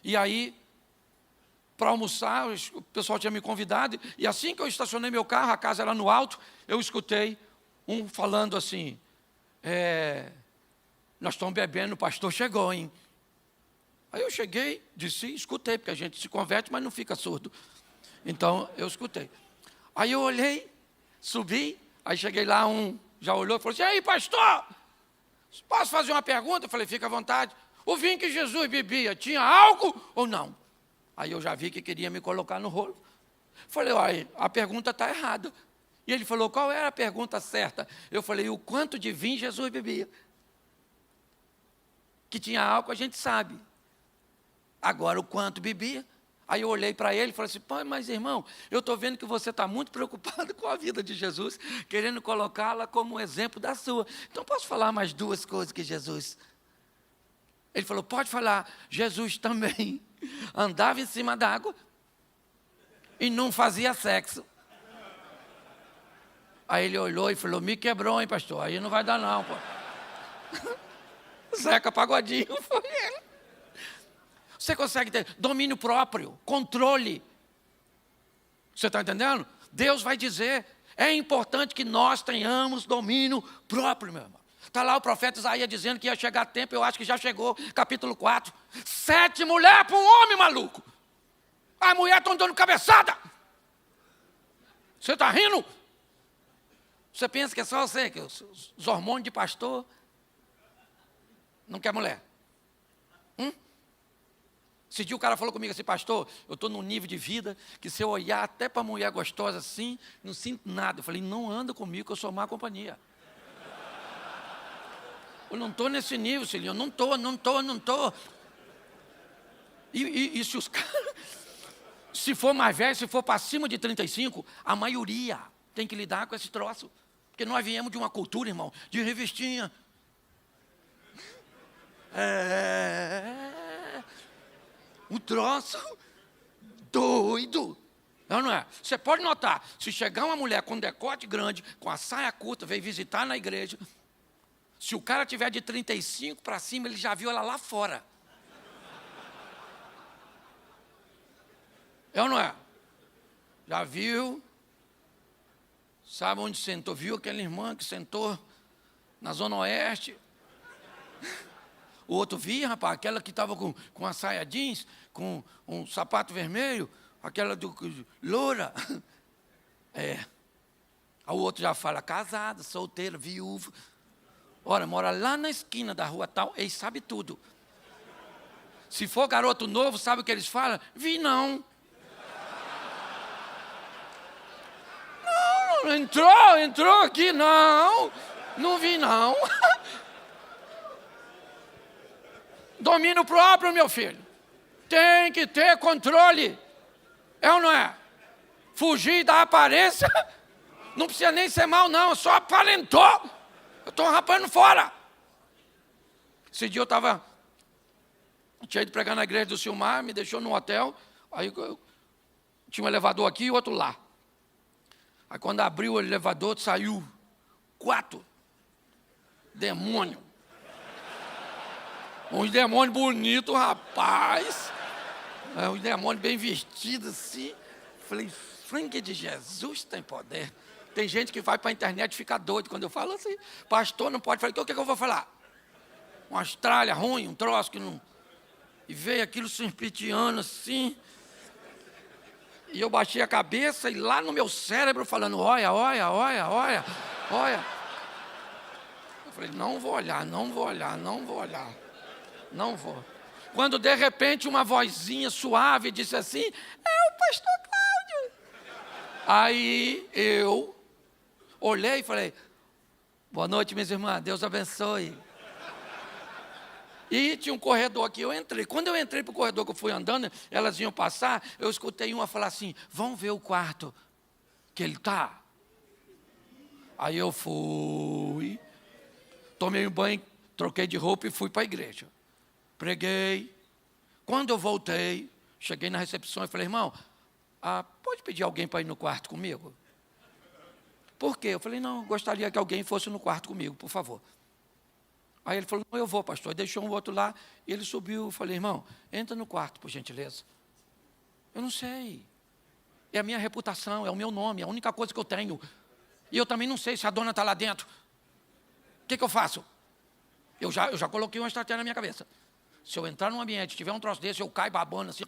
e aí, para almoçar, o pessoal tinha me convidado, e assim que eu estacionei meu carro, a casa era no alto, eu escutei um falando assim, nós estamos bebendo, o pastor chegou, hein? Aí eu cheguei, disse, escutei, porque a gente se converte, mas não fica surdo. Então, eu escutei. Aí eu olhei, subi, aí cheguei lá, já olhou e falou assim, e aí, pastor, posso fazer uma pergunta? Eu falei, fica à vontade. O vinho que Jesus bebia, tinha álcool ou não? Aí eu já vi que queria me colocar no rolo. Falei, olha, a pergunta está errada. E ele falou, qual era a pergunta certa? Eu falei, o quanto de vinho Jesus bebia? Que tinha álcool, a gente sabe. Agora, o quanto bebia? Aí eu olhei para ele e falei assim, pô, mas irmão, eu estou vendo que você está muito preocupado com a vida de Jesus, querendo colocá-la como um exemplo da sua. Então, posso falar mais 2 coisas que Jesus... Ele falou, pode falar. Jesus também andava em cima d'água e não fazia sexo. Aí ele olhou e falou, me quebrou, hein, pastor? Aí não vai dar não, pô. Zeca Pagodinho foi ele. Você consegue ter domínio próprio, controle. Você está entendendo? Deus vai dizer, é importante que nós tenhamos domínio próprio, meu irmão. Está lá o profeta Isaías dizendo que ia chegar tempo, eu acho que já chegou, capítulo 4. 7 mulheres para um homem, maluco. As mulheres estão dando cabeçada. Você está rindo? Você pensa que é só você, que os hormônios de pastor não quer mulher. Esse dia o cara falou comigo assim, pastor, eu estou num nível de vida que se eu olhar até para mulher gostosa assim, não sinto nada. Eu falei, não anda comigo que eu sou má companhia. Eu não estou nesse nível, Celinho, eu não estou. E se se for mais velho, se for para cima de 35, a maioria tem que lidar com esse troço. Porque nós viemos de uma cultura, irmão, de revistinha. Um troço doido. Não é? Você pode notar, se chegar uma mulher com decote grande, com a saia curta, veio visitar na igreja, se o cara tiver de 35 para cima, ele já viu ela lá fora. É ou não é? Já viu? Sabe onde sentou? Viu aquela irmã que sentou na Zona Oeste? O outro via, rapaz, aquela que estava com a saia jeans, com um sapato vermelho, aquela loura. Aí o outro já fala, casada, solteira, viúva. Ora, mora lá na esquina da rua tal, ele sabe tudo. Se for garoto novo, sabe o que eles falam? Vi não. Não, entrou aqui, não vi não. Domínio próprio, meu filho. Tem que ter controle. É ou não é? Fugir da aparência, não precisa nem ser mal não, só aparentou. Eu estou rapando fora. Esse dia tinha ido pregar na igreja do Silmar, me deixou no hotel, aí tinha um elevador aqui e outro lá. Aí quando abriu o elevador, saiu 4 demônios. Uns demônios bonitos, rapaz. Uns demônios bem vestidos assim. Falei, sangue de Jesus tem poder. Tem gente que vai para a internet e fica doido quando eu falo assim. Pastor, não pode falar. Então o que eu vou falar? Uma estralha ruim, um troço que não... E veio aquilo serpenteando assim. E eu baixei a cabeça e lá no meu cérebro falando, olha. Eu falei, não vou olhar. Não vou. Quando de repente uma vozinha suave disse assim, é o pastor Cláudio. Aí eu olhei e falei, boa noite, minhas irmãs, Deus abençoe. E tinha um corredor aqui, eu entrei. Quando eu entrei para o corredor que eu fui andando, elas iam passar, eu escutei uma falar assim, vão ver o quarto que ele está. Aí eu fui, tomei um banho, troquei de roupa e fui para a igreja. Preguei. Quando eu voltei, cheguei na recepção e falei, irmão, pode pedir alguém para ir no quarto comigo? Por quê? Eu falei, não, gostaria que alguém fosse no quarto comigo, por favor. Aí ele falou, não, eu vou, pastor. Deixou um outro lá, e ele subiu. Eu falei, irmão, entra no quarto, por gentileza. Eu não sei. É a minha reputação, é o meu nome, é a única coisa que eu tenho. E eu também não sei se a dona está lá dentro. O que eu faço? Eu já coloquei uma estratégia na minha cabeça. Se eu entrar num ambiente, tiver um troço desse, eu caio babando assim.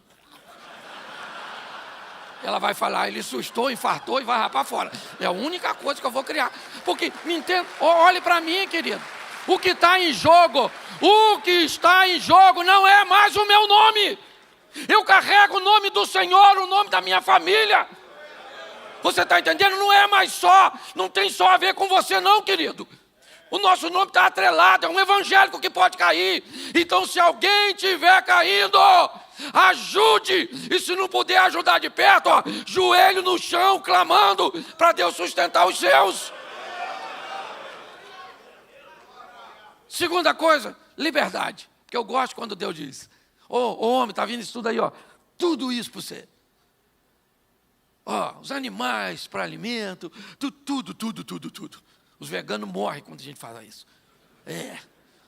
Ela vai falar, ele sustou, infartou e vai rapar fora. É a única coisa que eu vou criar. Porque, me entenda, olhe para mim, querido. O que está em jogo não é mais o meu nome. Eu carrego o nome do Senhor, o nome da minha família. Você está entendendo? Não tem só a ver com você não, querido. O nosso nome está atrelado, é um evangélico que pode cair. Então, se alguém tiver caído, ajude. E se não puder ajudar de perto, joelho no chão, clamando para Deus sustentar os seus. Segunda coisa, liberdade. Porque eu gosto quando Deus diz, homem, está vindo isso tudo aí, tudo isso para você. Os animais para alimento, tudo. Os veganos morrem quando a gente fala isso.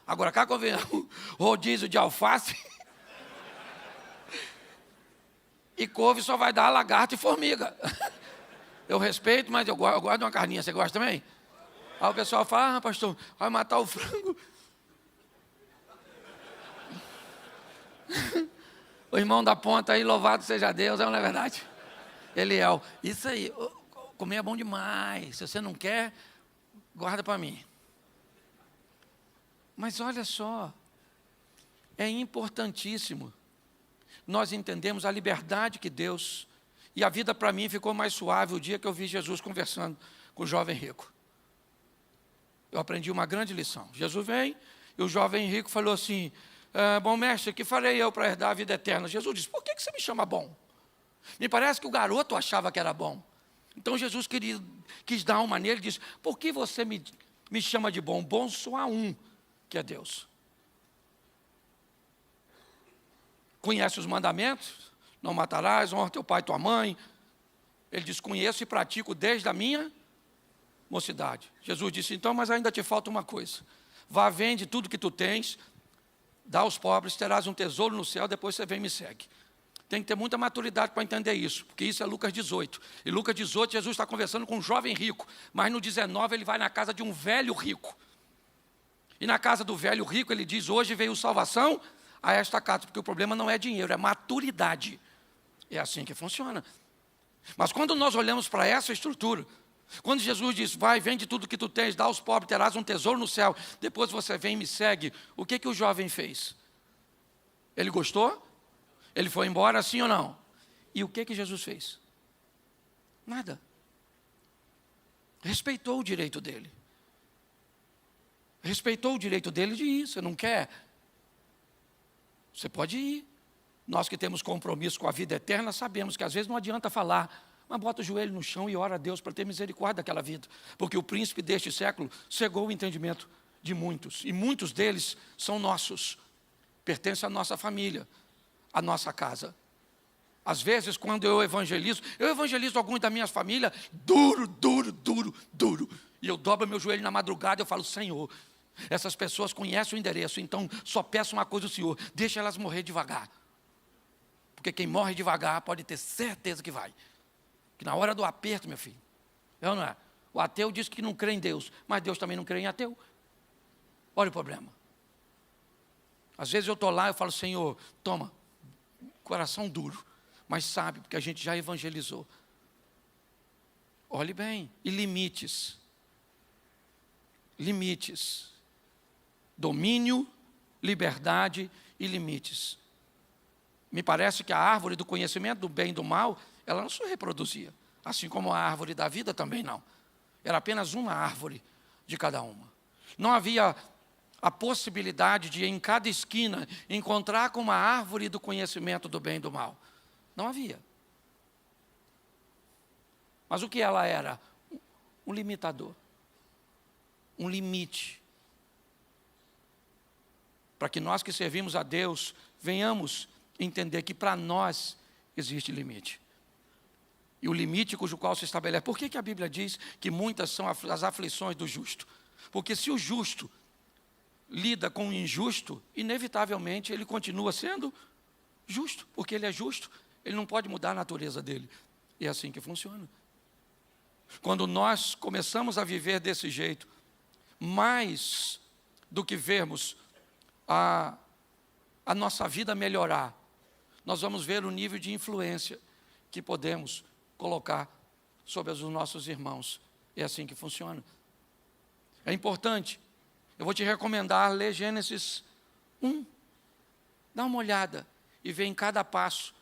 Agora, cá que eu venho o rodízio de alface e couve só vai dar lagarto e formiga. Eu respeito, mas eu gosto de uma carninha. Você gosta também? Aí o pessoal fala, pastor, vai matar o frango. O irmão da ponta aí, louvado seja Deus, não é verdade? Eliel, isso aí, comer é bom demais. Se você não quer, guarda para mim. Mas olha só, é importantíssimo nós entendemos a liberdade que Deus... E a vida para mim ficou mais suave o dia que eu vi Jesus conversando com o jovem rico. Eu aprendi uma grande lição. Jesus vem e o jovem rico falou assim, bom mestre, que farei eu para herdar a vida eterna? Jesus disse, por que você me chama bom? Me parece que o garoto achava que era bom. Então Jesus quis dar uma nele e disse: por que você me chama de bom? Bom só há um, que é Deus. Conhece os mandamentos? Não matarás, honra teu pai e tua mãe. Ele diz: conheço e pratico desde a minha mocidade. Jesus disse: então, mas ainda te falta uma coisa. Vá, vende tudo que tu tens, dá aos pobres, terás um tesouro no céu, depois você vem e me segue. Tem que ter muita maturidade para entender isso, porque isso é Lucas 18. E Lucas 18, Jesus está conversando com um jovem rico, mas no 19 ele vai na casa de um velho rico. E na casa do velho rico ele diz: hoje veio salvação a esta casa, porque o problema não é dinheiro, é maturidade. É assim que funciona. Mas quando nós olhamos para essa estrutura, quando Jesus diz: vai, vende tudo que tu tens, dá aos pobres, terás um tesouro no céu, depois você vem e me segue, o que o jovem fez? Ele gostou? Ele foi embora, sim ou não? E o que Jesus fez? Nada. Respeitou o direito dele. Respeitou o direito dele de ir. Você não quer? Você pode ir. Nós que temos compromisso com a vida eterna, sabemos que às vezes não adianta falar, mas bota o joelho no chão e ora a Deus para ter misericórdia daquela vida. Porque o príncipe deste século cegou o entendimento de muitos. E muitos deles são nossos. Pertencem à nossa família, à nossa casa. Às vezes, quando eu evangelizo alguns da minha família, duro. E eu dobro meu joelho na madrugada e eu falo: Senhor, essas pessoas conhecem o endereço, então só peço uma coisa ao Senhor: deixa elas morrer devagar. Porque quem morre devagar pode ter certeza que vai. Que na hora do aperto, meu filho, é ou não é? O ateu diz que não crê em Deus, mas Deus também não crê em ateu. Olha o problema. Às vezes eu estou lá e falo: Senhor, toma, coração duro, mas sabe, porque a gente já evangelizou. Olhe bem, e limites. Limites. Domínio, liberdade e limites. Me parece que a árvore do conhecimento do bem e do mal, ela não se reproduzia. Assim como a árvore da vida também não. Era apenas uma árvore de cada uma. Não havia a possibilidade de, em cada esquina, encontrar com uma árvore do conhecimento do bem e do mal. Não havia. Mas o que ela era? Um limitador. Um limite. Para que nós que servimos a Deus, venhamos entender que para nós existe limite. E o limite cujo qual se estabelece. Por que a Bíblia diz que muitas são as aflições do justo? Porque se o justo lida com o injusto, inevitavelmente ele continua sendo justo. Porque ele é justo, ele não pode mudar a natureza dele. E é assim que funciona. Quando nós começamos a viver desse jeito, mais do que vermos a nossa vida melhorar, nós vamos ver o nível de influência que podemos colocar sobre os nossos irmãos. É assim que funciona. É importante. Eu vou te recomendar ler Gênesis 1. Dá uma olhada e vê em cada passo.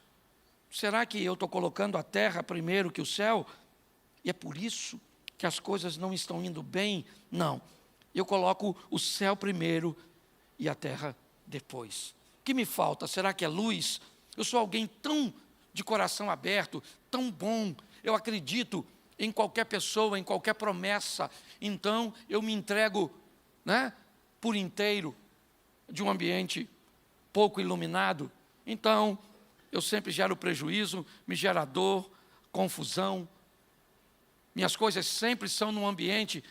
Será que eu estou colocando a terra primeiro que o céu? E é por isso que as coisas não estão indo bem? Não. Eu coloco o céu primeiro e a terra depois. O que me falta? Será que é luz? Eu sou alguém tão de coração aberto, tão bom. Eu acredito em qualquer pessoa, em qualquer promessa. Então, eu me entrego, por inteiro de um ambiente pouco iluminado. Então, eu sempre gero prejuízo, me gera dor, confusão. Minhas coisas sempre são num ambiente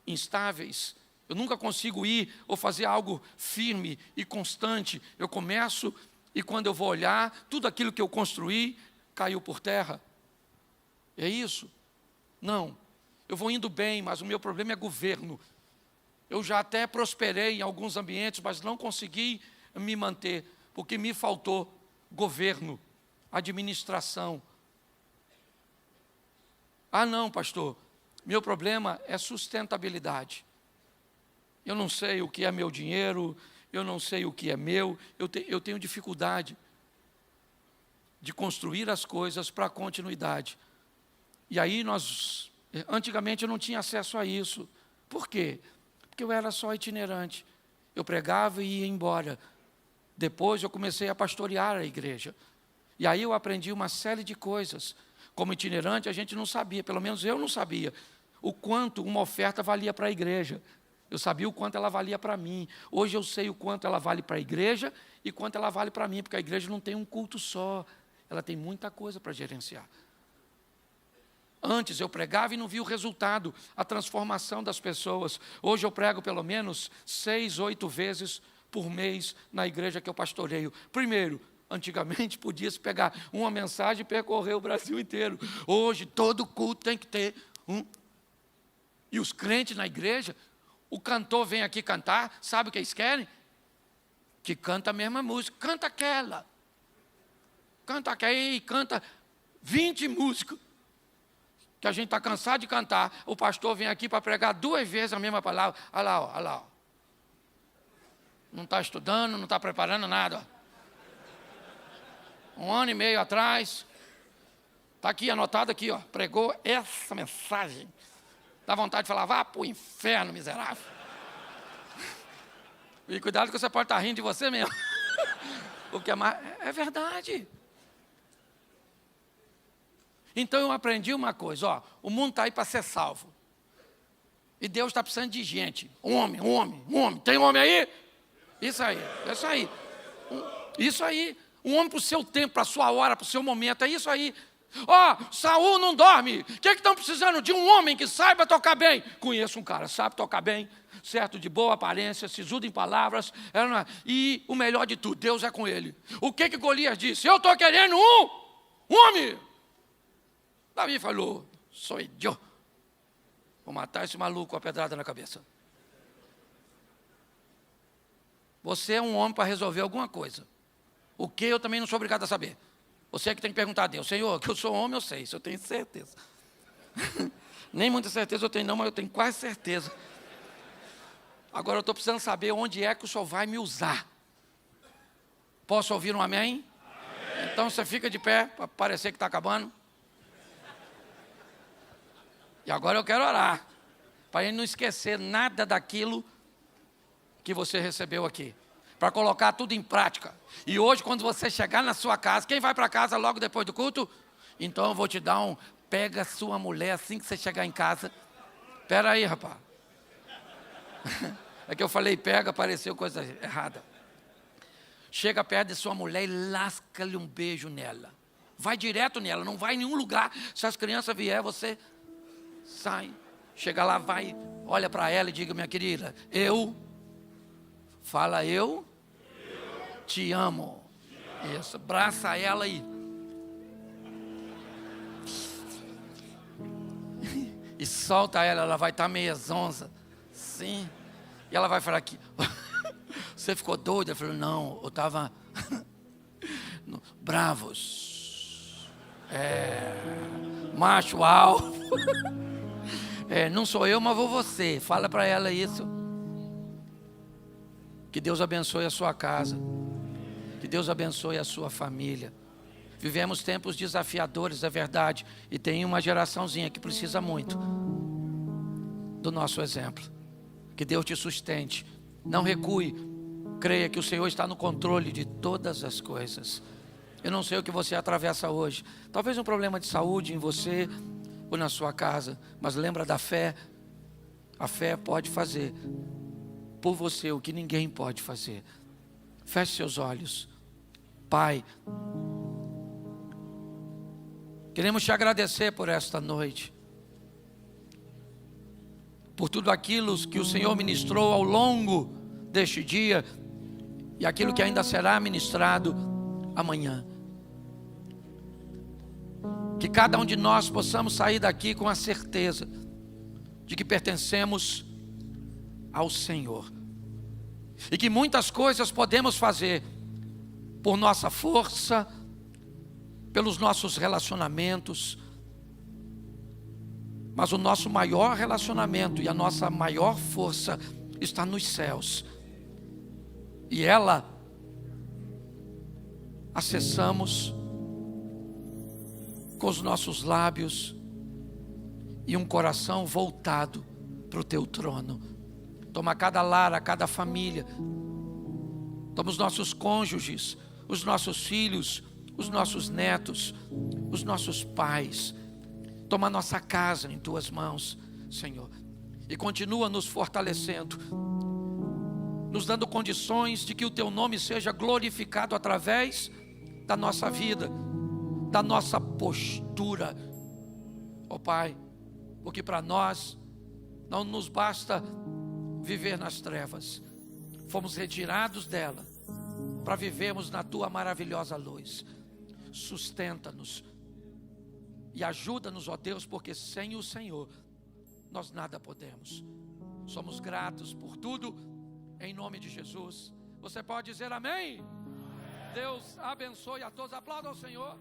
instáveis. Eu nunca consigo ir ou fazer algo firme e constante. Eu começo e quando eu vou olhar, tudo aquilo que eu construí caiu por terra. É isso? Não. Eu vou indo bem, mas o meu problema é governo. Eu já até prosperei em alguns ambientes, mas não consegui me manter, porque me faltou governo, administração. Ah, não, pastor, meu problema é sustentabilidade. Eu não sei o que é meu dinheiro, eu não sei o que é meu, eu tenho dificuldade de construir as coisas para a continuidade. E aí antigamente eu não tinha acesso a isso. Por quê? Porque eu era só itinerante. Eu pregava e ia embora. Depois eu comecei a pastorear a igreja. E aí eu aprendi uma série de coisas. Como itinerante, a gente não sabia, pelo menos eu não sabia, o quanto uma oferta valia para a igreja. Eu sabia o quanto ela valia para mim. Hoje eu sei o quanto ela vale para a igreja e quanto ela vale para mim, porque a igreja não tem um culto só, ela tem muita coisa para gerenciar. Antes eu pregava e não via o resultado, a transformação das pessoas. Hoje eu prego pelo menos 6, 8 vezes por mês na igreja que eu pastoreio. Primeiro, antigamente podia-se pegar uma mensagem e percorrer o Brasil inteiro. Hoje todo culto tem que ter um. E os crentes na igreja, o cantor vem aqui cantar, sabe o que eles querem? Que canta a mesma música, canta aquela. Canta aquela e canta 20 músicas. Que a gente está cansado de cantar. O pastor vem aqui para pregar 2 vezes a mesma palavra. Olha lá, olha lá. Não está estudando, não está preparando nada. 1 ano e meio atrás, está aqui anotado aqui, ó, pregou essa mensagem. Dá vontade de falar, vá para o inferno, miserável. E cuidado que você pode estar rindo de você mesmo. Porque é verdade. Então eu aprendi uma coisa, ó, o mundo está aí para ser salvo. E Deus está precisando de gente. Homem. Tem homem aí? Isso aí. Isso aí. Um homem para o seu tempo, para a sua hora, para o seu momento, é isso aí. Ó, Saul não dorme. O que estão precisando? De um homem que saiba tocar bem. Conheço um cara, sabe tocar bem, certo, de boa aparência, sisudo em palavras. E o melhor de tudo, Deus é com ele. O que Golias disse? Eu estou querendo um homem. Davi falou, sou eu. Vou matar esse maluco com a pedrada na cabeça. Você é um homem para resolver alguma coisa. O que eu também não sou obrigado a saber. Você é que tem que perguntar a Deus. Senhor, que eu sou homem, eu sei. Isso eu tenho certeza. Nem muita certeza eu tenho não, mas eu tenho quase certeza. Agora eu estou precisando saber onde é que o Senhor vai me usar. Posso ouvir um amém? Amém. Então você fica de pé, para parecer que está acabando. E agora eu quero orar. Para ele não esquecer nada daquilo que você recebeu aqui. Para colocar tudo em prática. E hoje, quando você chegar na sua casa, quem vai para casa logo depois do culto? Então eu vou te dar pega a sua mulher assim que você chegar em casa. Espera aí, rapaz. É que eu falei pega, pareceu coisa errada. Chega perto de sua mulher e lasca-lhe um beijo nela. Vai direto nela, não vai em nenhum lugar. Se as crianças vier, você sai. Chega lá, vai, olha para ela e diga, minha querida, fala eu te amo. Isso, abraça ela aí. E solta ela vai estar meio zonza. Sim. E ela vai falar aqui, você ficou doida? Eu falei, não, eu estava bravos. Macho alto. Não sou eu, mas vou você. Fala para ela isso. Que Deus abençoe a sua casa. Que Deus abençoe a sua família. Vivemos tempos desafiadores, é verdade. E tem uma geraçãozinha que precisa muito do nosso exemplo. Que Deus te sustente. Não recue. Creia que o Senhor está no controle de todas as coisas. Eu não sei o que você atravessa hoje. Talvez um problema de saúde em você ou na sua casa. Mas lembra da fé. A fé pode fazer por você o que ninguém pode fazer. Feche seus olhos. Pai, queremos te agradecer por esta noite, por tudo aquilo que o Senhor ministrou ao longo deste dia e aquilo que ainda será ministrado amanhã. Que cada um de nós possamos sair daqui com a certeza de que pertencemos ao Senhor. E que muitas coisas podemos fazer por nossa força, pelos nossos relacionamentos. Mas o nosso maior relacionamento e a nossa maior força está nos céus. E ela acessamos com os nossos lábios e um coração voltado para o teu trono. Toma cada lar, cada família. Toma os nossos cônjuges, os nossos filhos, os nossos netos, os nossos pais. Toma nossa casa em tuas mãos, Senhor, e continua nos fortalecendo, nos dando condições de que o teu nome seja glorificado através da nossa vida, da nossa postura, ó Pai, porque para nós não nos basta viver nas trevas, fomos retirados dela para vivermos na tua maravilhosa luz. Sustenta-nos e ajuda-nos, ó Deus, porque sem o Senhor nós nada podemos. Somos gratos por tudo, em nome de Jesus. Você pode dizer amém? Deus abençoe a todos. Aplauda ao Senhor.